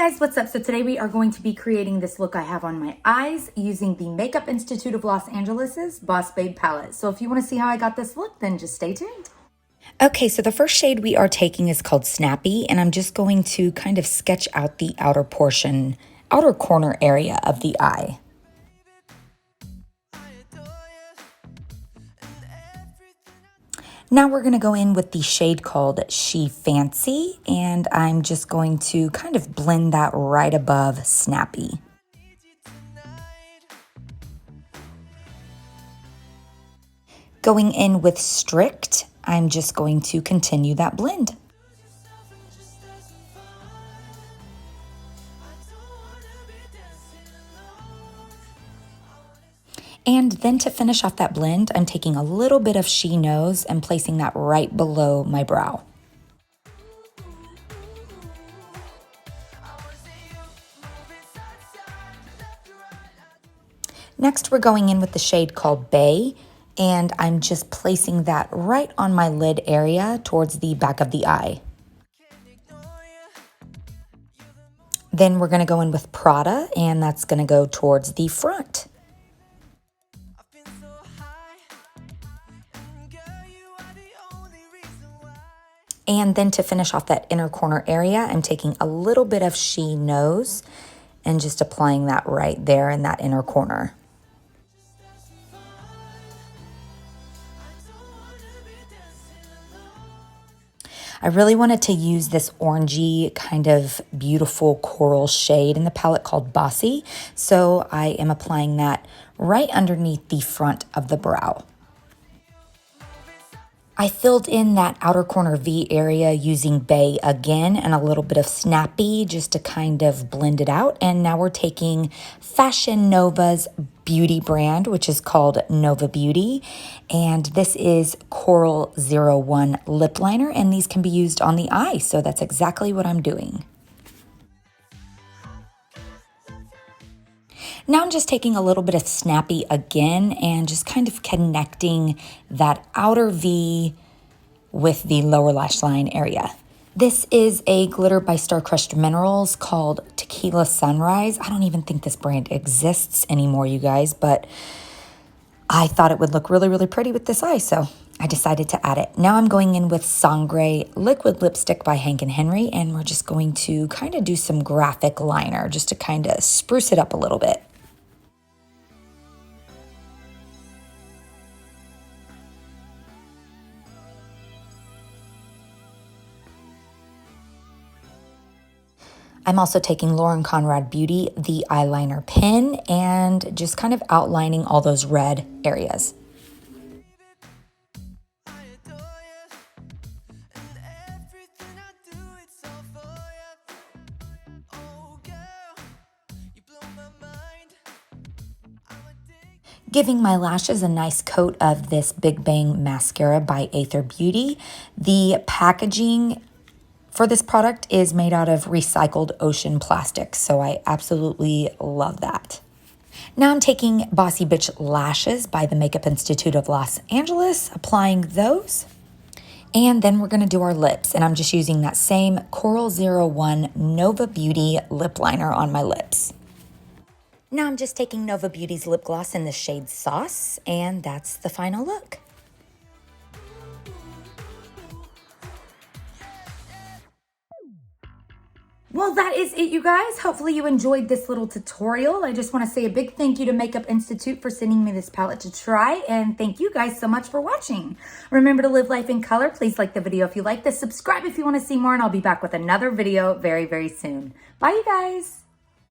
guys, what's up? So today we are going to be creating this look I have on my eyes using the Makeup Institute of Los Angeles's Boss Babe palette. So if you want to see how I got this look, then just stay tuned. Okay, so the first shade we are taking is called Snappy, and I'm just going to kind of sketch out the outer corner area of the eye. Now we're going to go in with the shade called She Fancy, and I'm just going to kind of blend that right above Snappy. Going in with Strict, I'm just going to continue that blend. And then to finish off that blend, I'm taking a little bit of She Knows and placing that right below my brow. Next, we're going in with the shade called Bay, and I'm just placing that right on my lid area towards the back of the eye. Then we're going to go in with Prada, and that's going to go towards the front. And then to finish off that inner corner area, I'm taking a little bit of She Knows and just applying that right there in that inner corner. I really wanted to use this orangey kind of beautiful coral shade in the palette called Bossy, so I am applying that right underneath the front of the brow. I filled in that outer corner V area using Bay again and a little bit of Snappy just to kind of blend it out. And now we're taking Fashion Nova's beauty brand, which is called Nova Beauty. And this is Coral 01 lip liner, and these can be used on the eye. So that's exactly what I'm doing. Now I'm just taking a little bit of Snappy again and just kind of connecting that outer V with the lower lash line area. This is a glitter by Star Crushed Minerals called Tequila Sunrise. I don't even think this brand exists anymore, you guys, but I thought it would look really, really pretty with this eye, so I decided to add it. Now I'm going in with Sangre Liquid Lipstick by Hank & Henry, and we're just going to kind of do some graphic liner just to kind of spruce it up a little bit. I'm also taking Lauren Conrad Beauty, the eyeliner pen, and just kind of outlining all those red areas. Giving my lashes a nice coat of this Big Bang mascara by Thebriabeauty. The packaging for this product is made out of recycled ocean plastic, so I absolutely love that. Now I'm taking Bossy Bitch Lashes by the Makeup Institute of Los Angeles, applying those. And then we're gonna do our lips, and I'm just using that same Coral 01 Nova Beauty lip liner on my lips. Now I'm just taking Nova Beauty's lip gloss in the shade Sauce, and that's the final look. Well, that is it, you guys. Hopefully you enjoyed this little tutorial. I just want to say a big thank you to Makeup Institute for sending me this palette to try, and thank you guys so much for watching. Remember to live life in color. Please like the video if you like this, subscribe if you want to see more, and I'll be back with another video very, very soon. Bye, you guys.